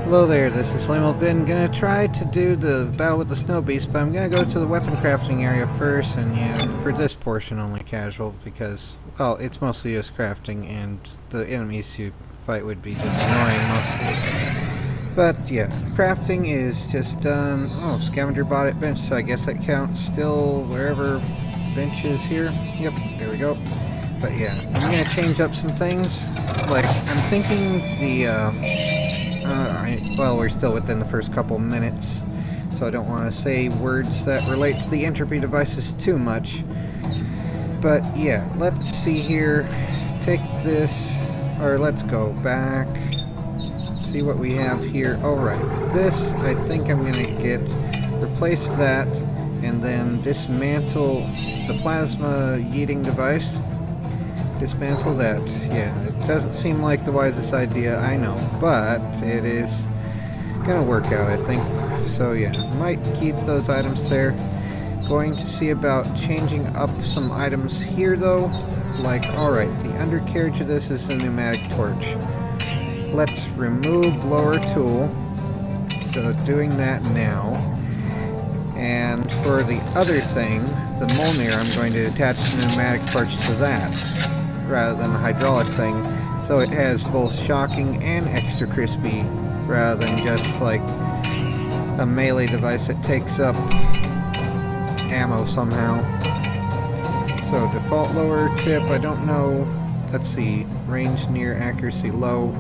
Hello there, this is Been gonna try to do the battle with the snowbeast, but I'm gonna go to the weapon crafting area first, and yeah, for this portion only casual, because, well, it's mostly just crafting, and the enemies you fight would be just annoying mostly. But yeah, crafting is just done. Oh, scavenger bought at bench, so I guess that counts still wherever bench is here. Yep, there we go. But yeah, I'm gonna change up some things. Like, I'm thinking the, well, we're still within the first couple minutes, so I don't want to say words that relate to the entropy devices too much. But yeah, let's see here. Take this, or let's go back. See what we have here. Alright, this I think I'm gonna get. Replace that, and then dismantle the plasma yeeting device. Dismantle that. Yeah, it doesn't seem like the wisest idea, I know, but it is gonna work out, I think. So yeah, might keep those items there. Going to see about changing up some items here though. Like, alright, the undercarriage of this is the pneumatic torch. Let's remove lower tool. So doing that now. And for the other thing, the Molnir, I'm going to attach the pneumatic torch to that, rather than the hydraulic thing, so it has both shocking and extra crispy, rather than just like a melee device that takes up ammo somehow. So default lower tip, I don't know, let's see, range near, accuracy low,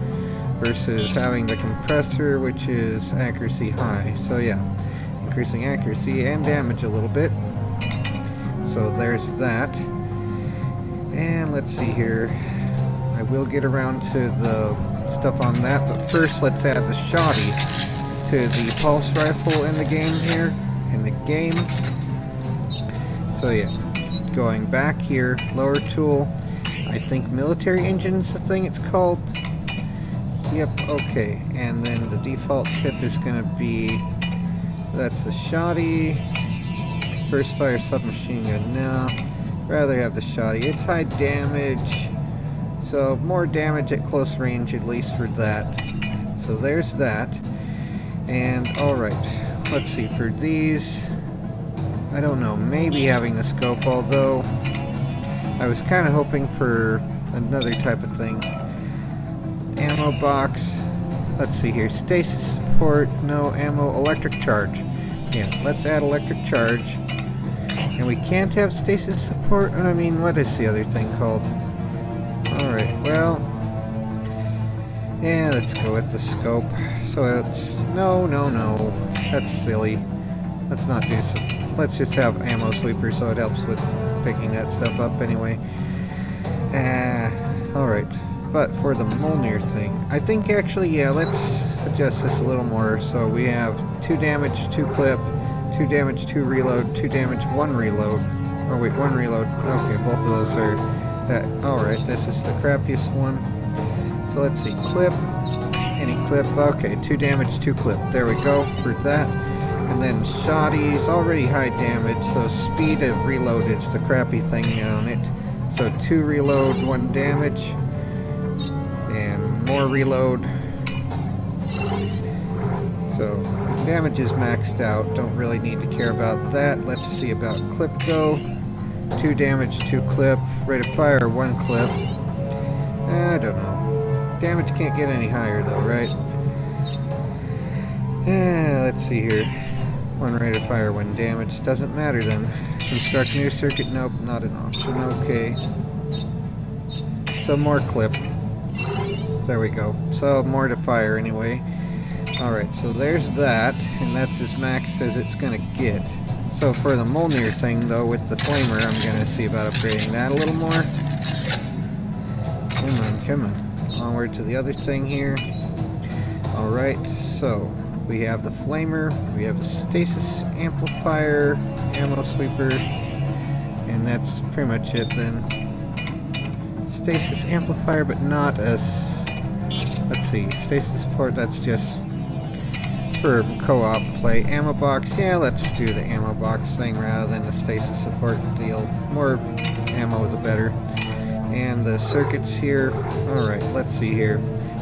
versus having the compressor, which is accuracy high. So yeah, increasing accuracy and damage a little bit. So there's that. And let's see here. I will get around to the stuff on that, but first let's add the shoddy to the pulse rifle in the game here. So yeah, going back here, lower tool. I think military engine's the thing it's called. Yep, okay. And then the default tip is gonna be, that's the shoddy. First fire submachine gun. No. Rather have the shoddy. It's high damage, so more damage at close range at least for that. So there's that. And alright, let's see, for these, I don't know, maybe having the scope, although I was kind of hoping for another type of thing. Ammo box, let's see here, stasis support, no ammo, electric charge. Yeah, let's add electric charge. And we can't have stasis support? I mean, what is the other thing called? Alright, well, yeah, let's go with the scope. So it's, no, that's silly. Let's not do so. Let's just have ammo sweeper so it helps with picking that stuff up anyway. Alright, but for the Molnir thing, I think actually, yeah, let's adjust this a little more. So we have 2 damage, 2 clip, 2 damage, 2 reload, 2 damage, 1 reload. Oh wait, 1 reload. Okay, both of those are that. Alright, this is the crappiest one. So let's see, clip, any clip. Okay, 2 damage, 2 clip. There we go for that. And then shoddy's already high damage, so speed of reload is the crappy thing on it. So 2 reload, 1 damage, and more reload. So damage is maxed out, don't really need to care about that. Let's see about clip though. 2 damage, 2 clip, rate of fire, 1 clip. I don't know. Damage can't get any higher though, right? Let's see here. 1 rate of fire, 1 damage. Doesn't matter then. Construct new circuit, nope, not an option, okay. So more clip. There we go. So more to fire anyway. Alright, so there's that, and that's as max as it's gonna get. So for the Molnir thing, though, with the flamer, I'm gonna see about upgrading that a little more. Come on. Onward to the other thing here. Alright, so we have the flamer, we have the stasis amplifier, ammo sweeper, and that's pretty much it then. Stasis amplifier, but not as... Let's see, stasis support, that's just for co-op play. Ammo box, yeah, let's do the ammo box thing rather than the stasis support deal. More ammo the better. And the circuits here, alright, let's see here.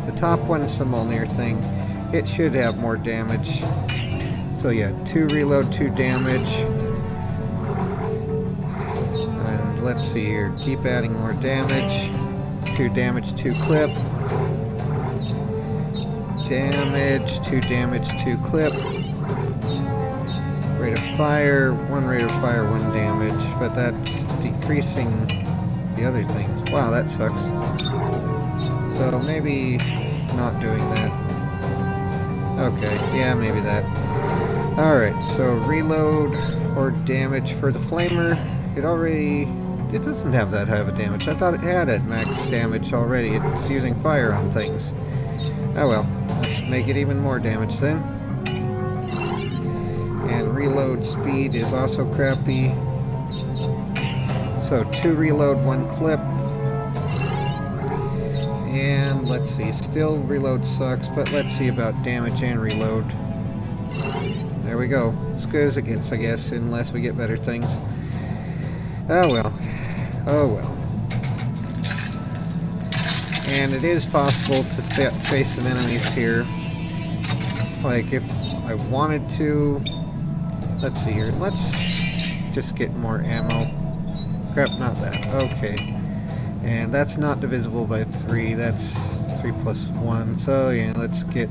The top one is the Molnir thing. it should have more damage. So yeah, 2 reload, 2 damage. And let's see here, keep adding more damage. 2 damage, 2 clip. Damage, 2 damage, 2 clip. Rate of fire, 1 rate of fire, 1 damage. But that's decreasing the other things. Wow, that sucks. So maybe not doing that. Okay, yeah, maybe that. Alright, so reload or damage for the flamer. It doesn't have that high of a damage. I thought it had it max damage already. It's using fire on things. Oh well, let's make it even more damage then. And reload speed is also crappy. So 2 reload, 1 clip. And let's see, still reload sucks, but let's see about damage and reload. There we go. As good as it gets, I guess, unless we get better things. Oh well. Oh well. And it is possible to face some enemies here. Like, if I wanted to... Let's see here. Let's just get more ammo. Crap, not that. Okay. And that's not divisible by 3. That's 3 plus 1. So, yeah, let's get...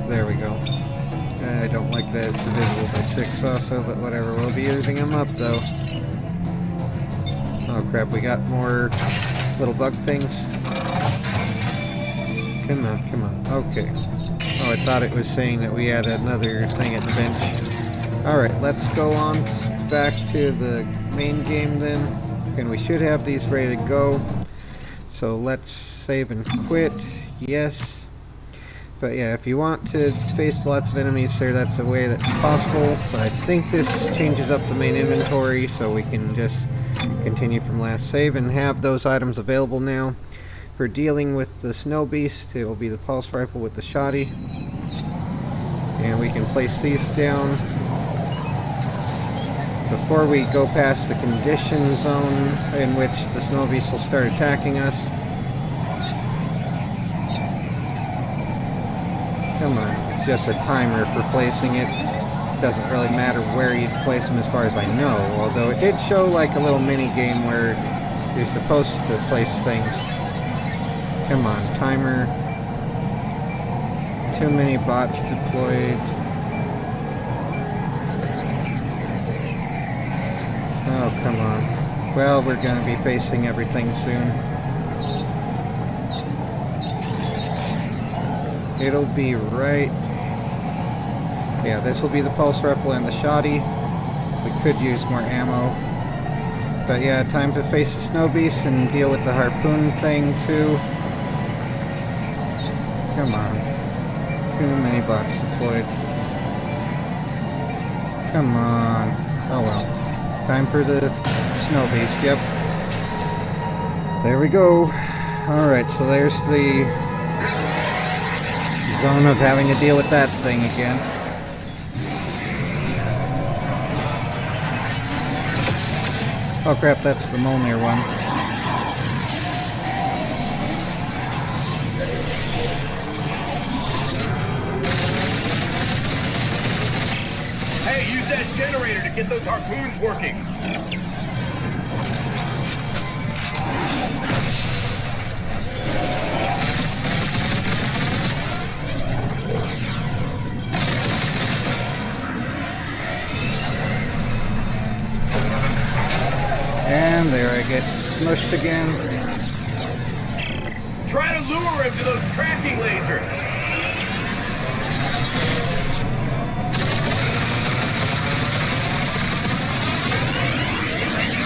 There we go. I don't like that it's divisible by 6 also, but whatever. We'll be using them up, though. Oh, crap. We got more little bug things. Come on, come on. Okay. Oh, I thought it was saying that we had another thing at the bench. Alright, let's go on back to the main game then. And we should have these ready to go. So let's save and quit. Yes. But yeah, if you want to face lots of enemies there, that's a way that's possible. But I think this changes up the main inventory, so we can just continue from last save and have those items available now. For dealing with the snowbeast, it will be the pulse rifle with the shoddy. And we can place these down. Before we go past the condition zone in which the snowbeast will start attacking us. Come on, it's just a timer for placing it. Doesn't really matter where you place them as far as I know, although it did show like a little mini game where you're supposed to place things. Come on, timer. Too many bots deployed. Oh, come on. Well, we're going to be facing everything soon. It'll be right... Yeah, this will be the pulse rifle and the shoddy. We could use more ammo. But yeah, time to face the snowbeast and deal with the harpoon thing too. Come on. Too many bots deployed. Come on. Oh well. Time for the snowbeast, yep. There we go. Alright, so there's the zone of having to deal with that thing again. Oh crap, that's the Mjolnir one. Hey, use that generator to get those harpoons working. And there I get smushed again. Try to lure him to those tracking lasers.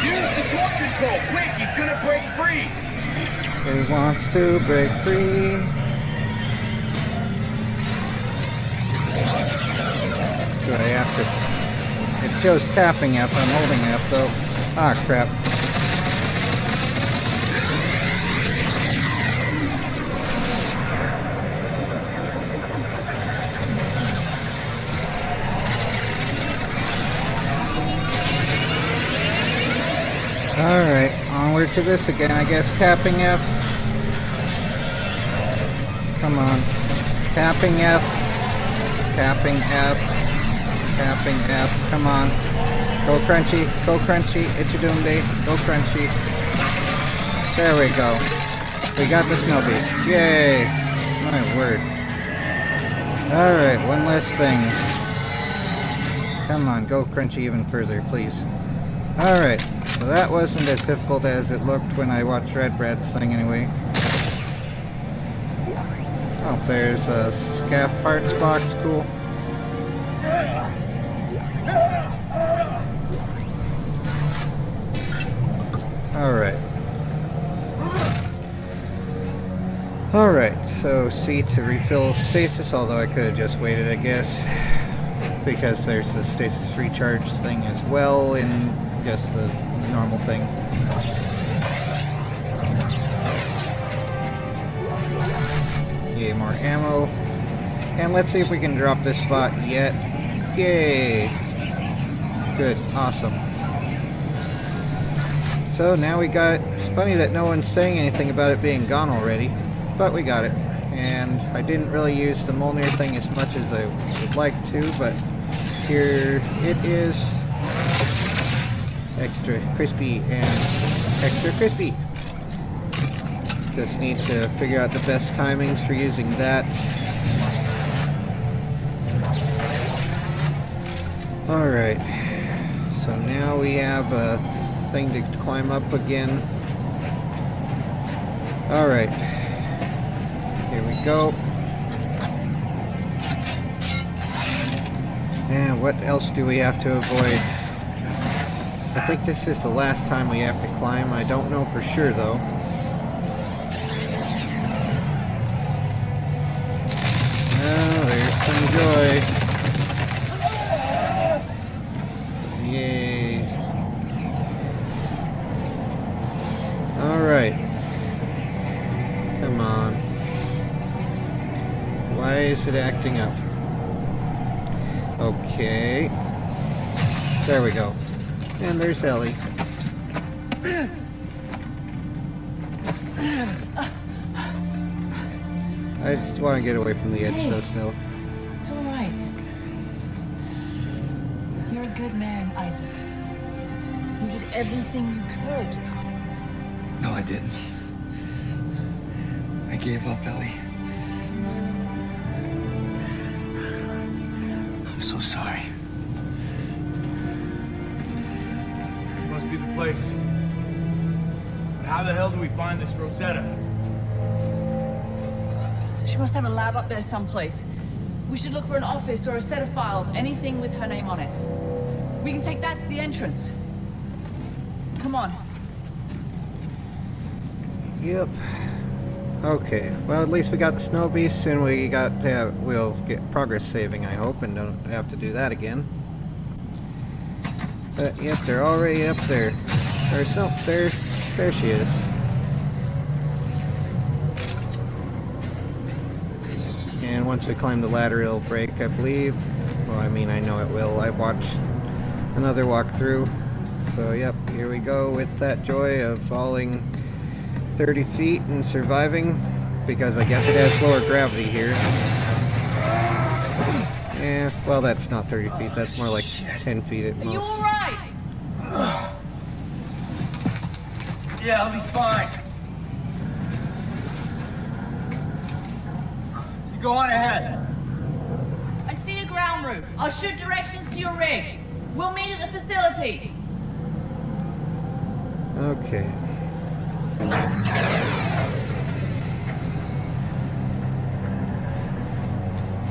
Use the torque control, quick, he's gonna break free. He wants to break free. Do I have to... It shows tapping F, I'm holding F though. Ah, crap. Alright, onward to this again, I guess. Tapping F. Come on. Tapping F. Tapping F. Tapping F. Come on. Go Crunchy. Go Crunchy. It's your doom day. Go Crunchy. There we go. We got the snowbeast. Yay! My word. Alright, one last thing. Come on, go Crunchy even further, please. Alright, so that wasn't as difficult as it looked when I watched Red Brad's thing anyway. Oh, there's a scaff parts box, cool. Alright. Alright, so C to refill stasis, although I could have just waited, I guess. Because there's the stasis recharge thing as well in just the normal thing. Yay, more ammo. And let's see if we can drop this spot yet. Yay! Good, awesome. So now we got it. It's funny that no one's saying anything about it being gone already, but we got it. And I didn't really use the Mjolnir thing as much as I would like to, but here it is. Extra crispy and extra crispy. Just need to figure out the best timings for using that. Alright, so now we have a thing to climb up again. Alright, here we go. And what else do we have to avoid? I think this is the last time we have to climb. I don't know for sure though. Oh, there's some joy. Yay. Alright. Come on. Why is it acting up? Okay. There we go. And there's Ellie. I just want to get away from the edge so still. It's alright. You're a good man, Isaac. You did everything you could. No, I didn't. I gave up, Ellie. I'm so sorry. This must be the place. But how the hell do we find this Rosetta? She must have a lab up there someplace. We should look for an office or a set of files, anything with her name on it. We can take that to the entrance. Come on. Yep. Okay. Well, at least we got the snow beasts, and we got we'll get progress saving, I hope, and don't have to do that again. But yep, they're already up there. Or no, there she is. And once we climb the ladder, it'll break, I believe. Well, I mean, I know it will. I've watched another walkthrough. So, yep, here we go with that joy of falling 30 feet and surviving. Because I guess it has lower gravity here. Yeah, well, that's not 30 feet. That's more like 10 feet at most. Are you alright? Yeah, I'll be fine. You go on ahead. I see a ground route. I'll shoot directions to your rig. We'll meet at the facility. Okay.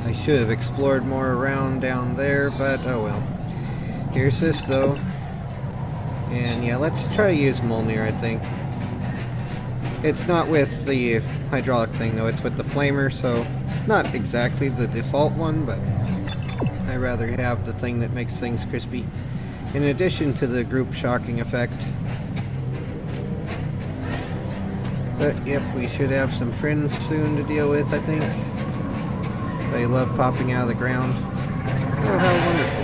I should have explored more around down there, but oh well. Here's this though. And yeah, let's try to use Mjolnir, I think. It's not with the hydraulic thing though, it's with the flamer, so not exactly the default one, but I'd rather have the thing that makes things crispy. In addition to the group shocking effect. But yep, we should have some friends soon to deal with, I think. They love popping out of the ground. Oh, how wonderful.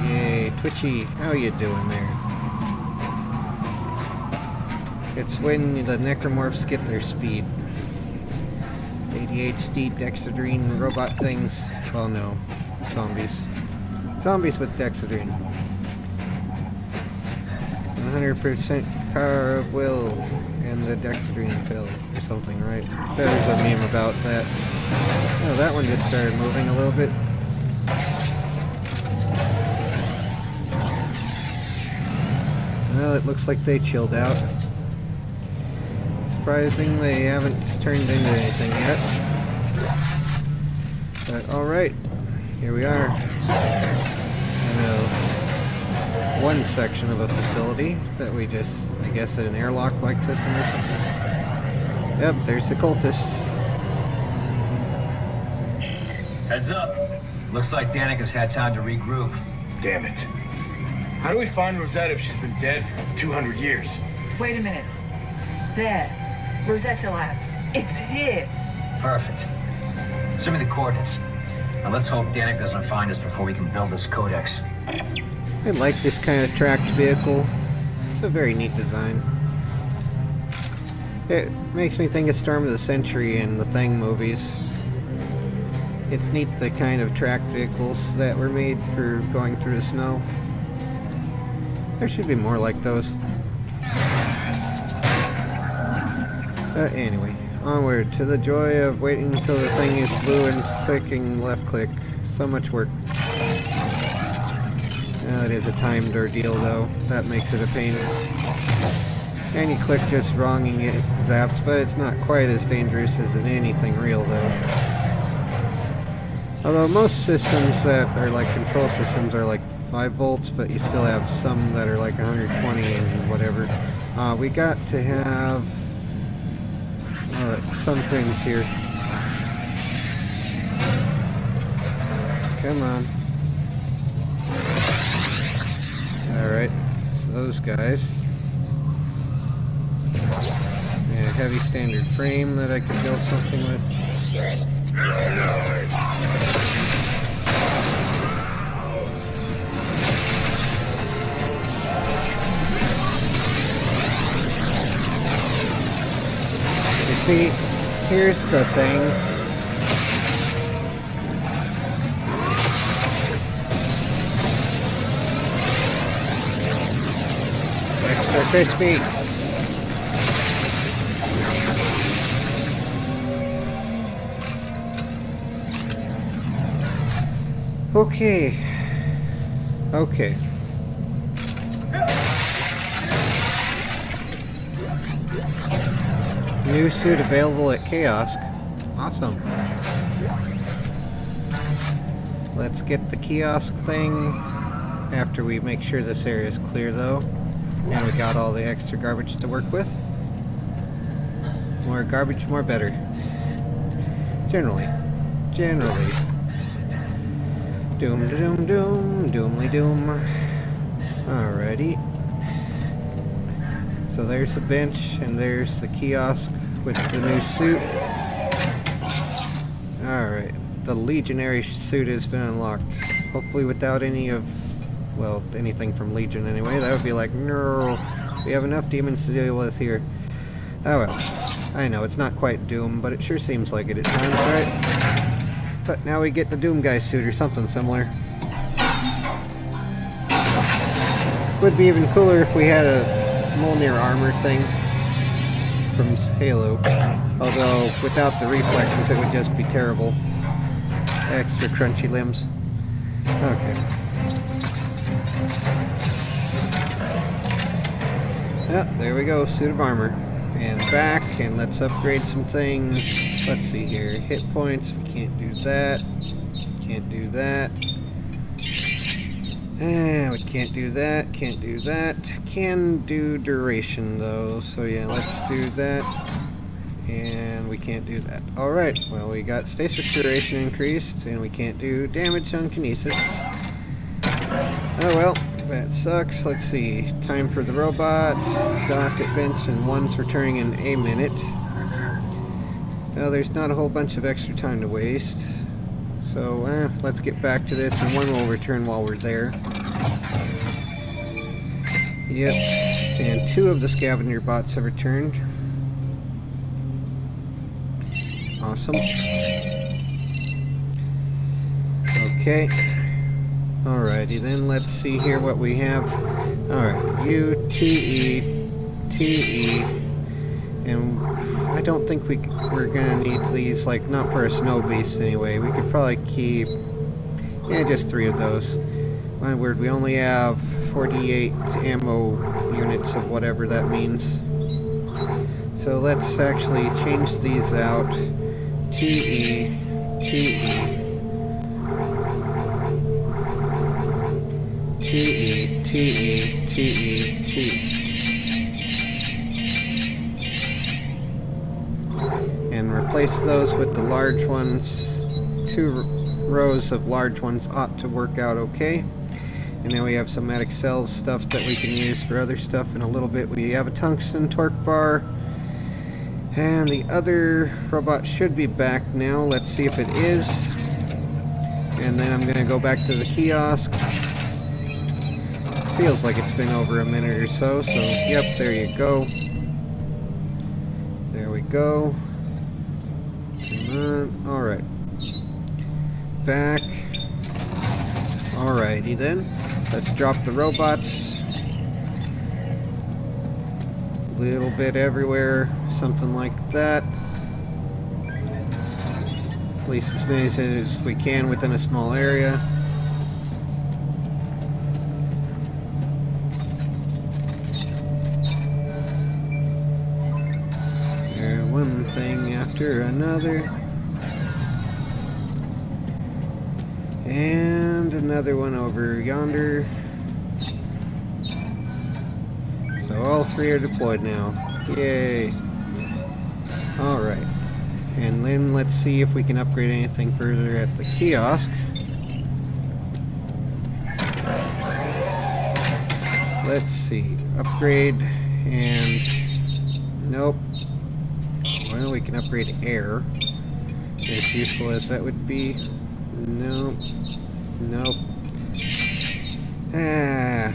Yay, Twitchy, how you doing there? It's when the necromorphs get their speed. ADHD, Dexedrine, robot things. Well, no. Zombies. Zombies with Dexedrine. 100% power of will and the Dexedrine pill or something, right? There's a meme about that. Oh, that one just started moving a little bit. Well, it looks like they chilled out. Surprising they haven't turned into anything yet. But alright, here we are. One section of a facility that we just, I guess, an airlock-like system or something. Yep, there's the cultists. Heads up. Looks like Danica's had time to regroup. Damn it. How do we find Rosetta if she's been dead for 200 years? Wait a minute. There. Rosetta Lab. It's here. Perfect. Send me the coordinates. Now let's hope Danica doesn't find us before we can build this codex. I like this kind of tracked vehicle. It's a very neat design. It makes me think of Storm of the Century and the Thing movies. It's neat the kind of tracked vehicles that were made for going through the snow. There should be more like those. Anyway, onward to the joy of waiting until the thing is blue and clicking left click. So much work. It is a timed ordeal though. That makes it a pain. And you click just wrong and get zapped, but it's not quite as dangerous as in anything real though. Although most systems that are like control systems are like 5 volts, but you still have some that are like 120 and whatever. We got to have some things here. Come on. Alright, so those guys. Yeah, heavy standard frame that I could build something with. You see, here's the thing. Extra crispy. Okay. Okay. New suit available at Kiosk. Awesome. Let's get the kiosk thing after we make sure this area is clear though. And we got all the extra garbage to work with. More garbage, more better. Generally. Generally. Doom da doom doom, doomly doom. Alrighty. So there's the bench and there's the kiosk with the new suit. Alright. The Legionary suit has been unlocked. Hopefully without any of, well, anything from Legion anyway. That would be like, no, we have enough demons to deal with here. Oh well. I know, it's not quite Doom, but it sure seems like it at times, right? But now we get the Doom guy suit or something similar. Would be even cooler if we had a Mjolnir armor thing from Halo. Although, without the reflexes, it would just be terrible. Extra crunchy limbs. Okay. Yep, there we go, suit of armor. And back, and let's upgrade some things. Let's see here, hit points, we can't do that. Can't do that. And we can't do that, can't do that. Can do duration though, so yeah, let's do that. And we can't do that. Alright, well we got stasis duration increased, and we can't do damage on kinesis. Oh well, that sucks. Let's see, time for the robot. Dock at bench and one's returning in a minute. Well, there's not a whole bunch of extra time to waste. So, let's get back to this, and one will return while we're there. Yep, and 2 of the scavenger bots have returned. Awesome. Okay. Alrighty then, let's see here what we have. Alright, U, T, E, T, E. And I don't think we're gonna need these, like, not for a snow beast anyway. We could probably keep, yeah, just 3 of those. My word, we only have 48 ammo units of whatever that means. So let's actually change these out. T-E, T-E, T-E, T-E, T-E, T-E. And replace those with the large ones. 2 rows of large ones ought to work out okay. And then we have some medic cells stuff that we can use for other stuff in a little bit. We have a tungsten torque bar. And the other robot should be back now. Let's see if it is. And then I'm going to go back to the kiosk. Feels like it's been over a minute or so. So, yep, there you go. There we go. Alright. Back. Alrighty then. Let's drop the robots. A little bit everywhere. Something like that. At least as many as we can within a small area. One thing after another. And another one over yonder. So all 3 are deployed now. Yay. Alright. And then let's see if we can upgrade anything further at the kiosk. Let's see. Upgrade and... nope. Well, we can upgrade air. As useful as that would be. Nope. Nope. Ah.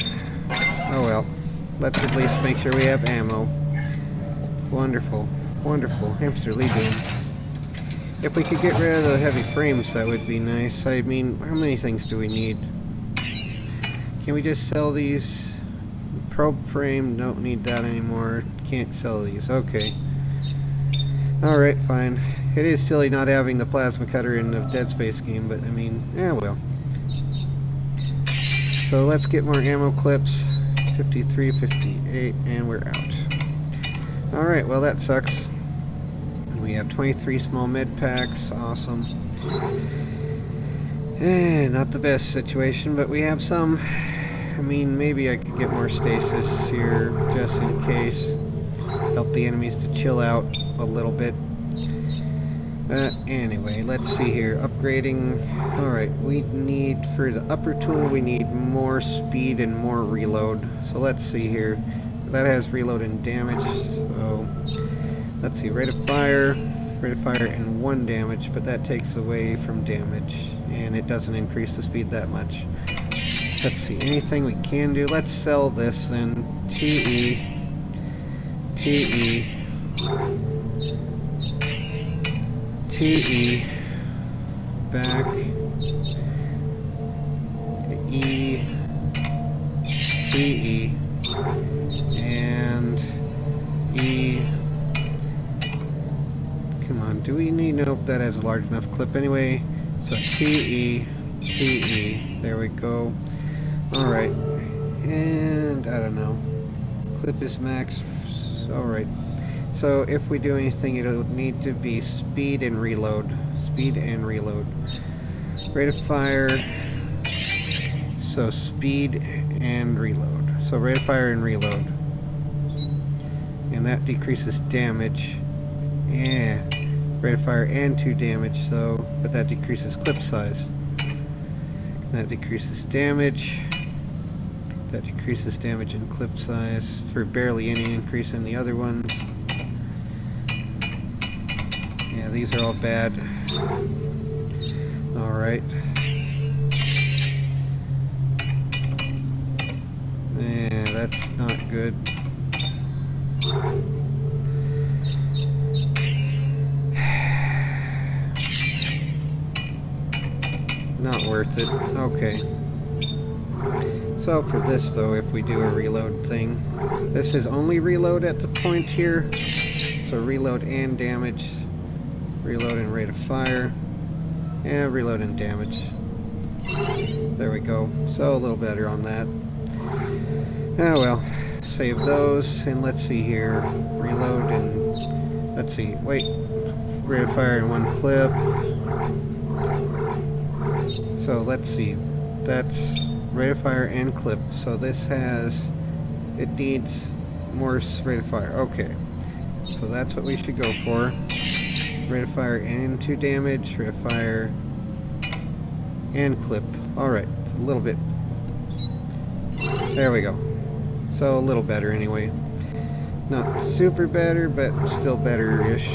Oh well. Let's at least make sure we have ammo. Wonderful. Wonderful. Hamster legion. If we could get rid of the heavy frames, that would be nice. I mean, how many things do we need? Can we just sell these? Probe frame, don't need that anymore. Can't sell these. Okay. Alright, fine. It is silly not having the plasma cutter in the Dead Space game, but I mean, yeah, well. So let's get more ammo clips. 53, 58, and we're out. Alright, well that sucks. We have 23 small med packs, awesome. Not the best situation, but we have some. I mean, maybe I could get more stasis here, just in case. Help the enemies to chill out a little bit. Anyway, let's see here. Upgrading. Alright, we need, for the upper tool, we need more speed and more reload. So let's see here. That has reload and damage. So, let's see. Rate of fire and 1 damage, but that takes away from damage. And it doesn't increase the speed that much. Let's see. Anything we can do. Let's sell this then. TE. TE. TE, back, E, TE, and E. Come on, do we need? Nope, that has a large enough clip anyway. So TE, TE, there we go. Alright, and I don't know. Clip is max. Alright. So if we do anything, it'll need to be speed and reload. Speed and reload. Rate of fire. So speed and reload. So rate of fire and reload. And that decreases damage. Yeah. Rate of fire and 2 damage, so, but that decreases clip size. That decreases damage. That decreases damage and clip size for barely any increase in the other ones. Yeah, these are all bad. Alright. Yeah, that's not good. it. Okay. So for this though, if we do a reload thing, this is only reload at the point here. So reload and damage, reload and rate of fire, and reload and damage. There we go. So a little better on that. Oh well. Save those, and let's see here. Reload and... let's see. Wait. Rate of fire in one clip. So let's see. That's rate of fire and clip. So this has... it needs more rate of fire. Okay. So that's what we should go for. Rate of fire and 2 damage. Rate of fire and clip. Alright. A little bit. There we go. So a little better anyway. Not super better, but still better-ish.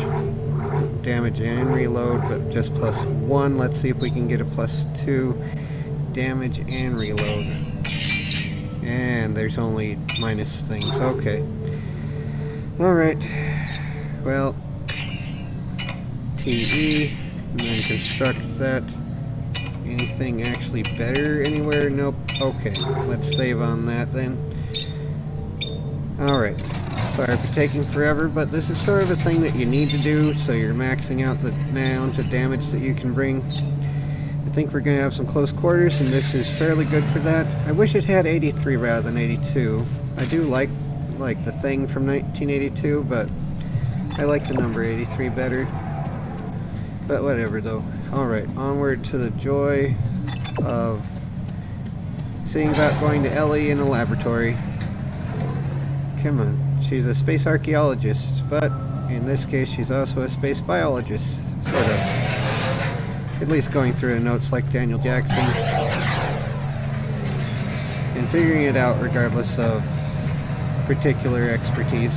Damage and reload, but just +1. Let's see if we can get a +2. Damage and reload. And there's only minus things. Okay. Alright. Well. TE. And then construct that. Anything actually better anywhere? Nope. Okay. Let's save on that then. Alright. Sorry for taking forever, but this is sort of a thing that you need to do, so you're maxing out the amount of damage that you can bring. I think we're going to have some close quarters, and this is fairly good for that. I wish it had 83 rather than 82. I do like the thing from 1982, but I like the number 83 better. But whatever, though. Alright, onward to the joy of seeing about going to Ellie in a laboratory. Come on. She's a space archaeologist, but in this case she's also a space biologist, sort of. At least going through the notes like Daniel Jackson. And figuring it out regardless of particular expertise.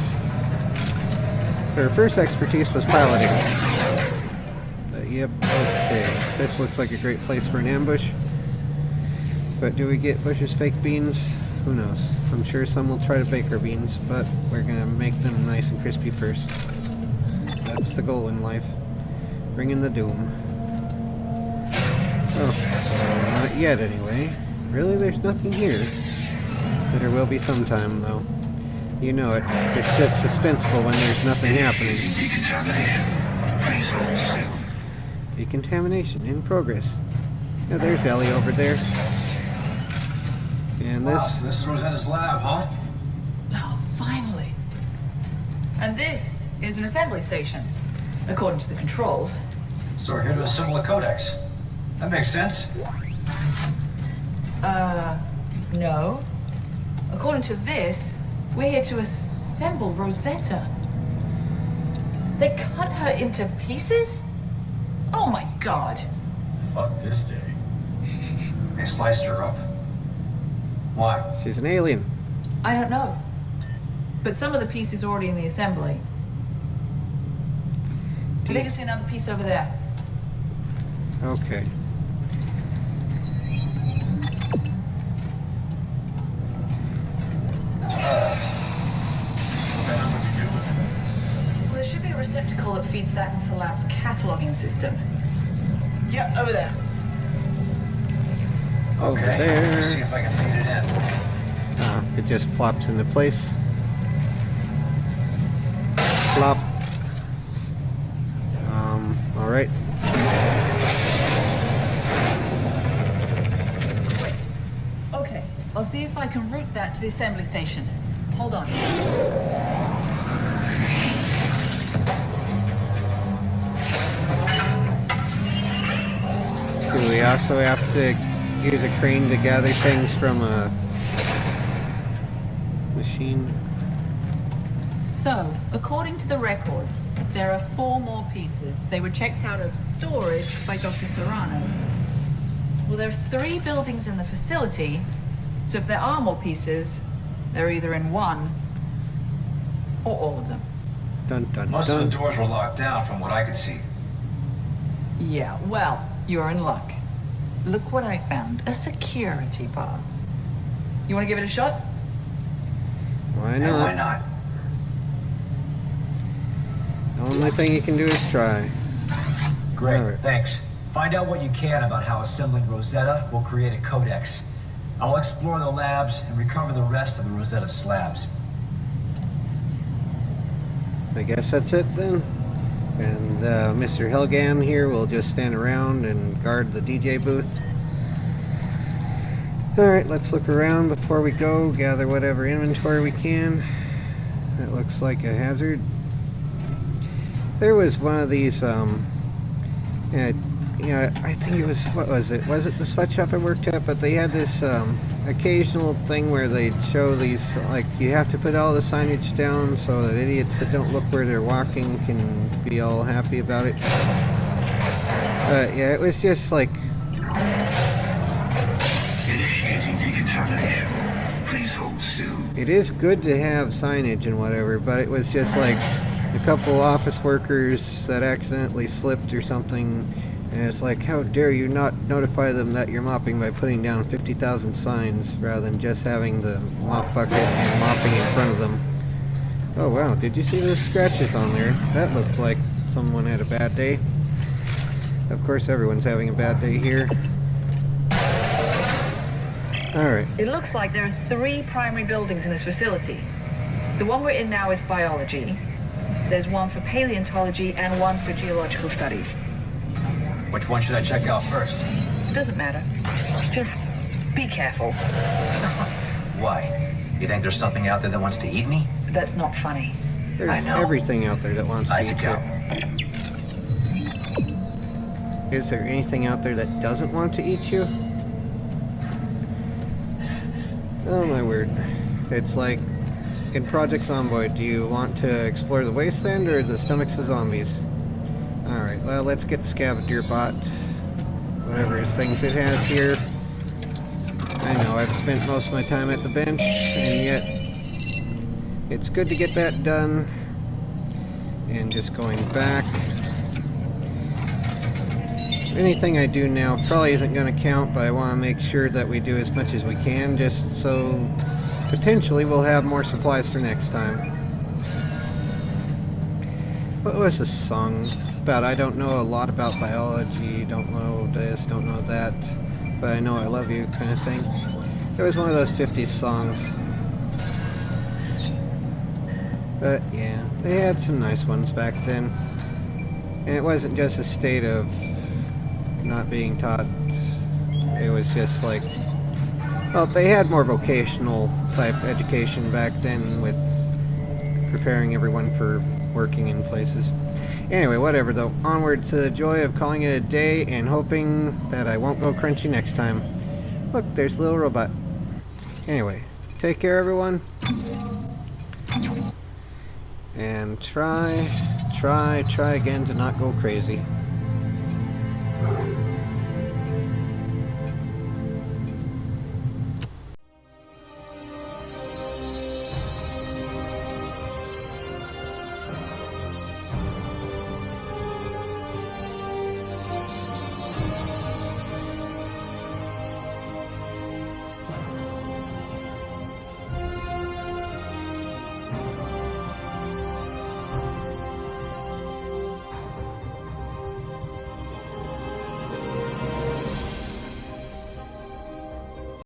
Her first expertise was piloting. But yep, okay. This looks like a great place for an ambush. But do we get Bush's fake beans? Who knows? I'm sure some will try to bake our beans, but we're gonna make them nice and crispy first. That's the goal in life. Bring in the doom. Oh, so not yet anyway. Really, there's nothing here. There will be sometime, though. You know it. It's just suspenseful when there's nothing happening. Decontamination in progress. Now there's Ellie over there. And this... Wow, so this is Rosetta's lab, huh? Oh, finally. And this is an assembly station, according to the controls. So we're here to assemble a codex. That makes sense. No. According to this, we're here to assemble Rosetta. They cut her into pieces? Oh my god. Fuck this day. They sliced her up. Why? She's an alien. I don't know. But some of the pieces are already in the assembly. I think I see another piece over there. Okay. Well, there should be a receptacle that feeds that into the lab's cataloging system. Yep, over there. Over Okay, there. let's see if I can feed it in. It just plops into place. Plop. Alright. Great. Okay, I'll see if I can route that to the assembly station. Hold on. Do we also have to use a crane to gather things from a machine? So, according to the records, there are 4 more pieces. They were checked out of storage by Dr. Serrano. Well, there are 3 buildings in the facility, so if there are more pieces, they're either in one or all of them. Dun dun Most of dun. the doors were locked down from what I could see. Yeah, well, you're in luck. Look what I found. A security pass. You want to give it a shot? Why And why not? not? The only thing you can do is try. Great, Alright. thanks. Find out what you can about how assembling Rosetta will create a codex. I'll explore the labs and recover the rest of the Rosetta slabs. I guess that's it then. And Mr. Helgan here will just stand around and guard the DJ booth. Alright, let's look around before we go, gather whatever inventory we can. That looks like a hazard. There was one of these, I think it was, what was it? Was it the sweatshop I worked at? But they had this occasional thing where they'd show these, like, you have to put all the signage down so that idiots that don't look where they're walking can be all happy about it. Yeah, it was just like... Initiating decontamination. Please hold still. It is good to have signage and whatever, but it was just like a couple office workers that accidentally slipped or something. And it's like, how dare you not notify them that you're mopping by putting down 50,000 signs rather than just having the mop bucket and mopping in front of them. Oh wow, did you see those scratches on there? That looked like someone had a bad day. Of course everyone's having a bad day here. Alright. It looks like there are 3 primary buildings in this facility. The one we're in now is biology. There's one for paleontology and one for geological studies. Which one should I check out first? It doesn't matter. Just be careful. Why? You think there's something out there that wants to eat me? That's not funny. There's everything out there that wants to eat you. Is there anything out there that doesn't want to eat you? Oh my word. It's like in Project Zomboid, do you want to explore the wasteland or the stomachs of zombies? Alright, well let's get the scavenger bot. Whatever things it has here. I know, I've spent most of my time at the bench, and yet it's good to get that done. And just going back. Anything I do now probably isn't going to count, but I want to make sure that we do as much as we can, just so potentially we'll have more supplies for next time. What was the song about? I don't know a lot about biology, don't know this, don't know that, but I know I love you kind of thing. There was one of those 50s songs. But yeah, they had some nice ones back then. And it wasn't just a state of not being taught. It was just like, well, they had more vocational type education back then with preparing everyone for working in places. Anyway, whatever though. Onward to the joy of calling it a day and hoping that I won't go crunchy next time. Look, there's a little robot. Anyway, take care everyone. And try again to not go crazy.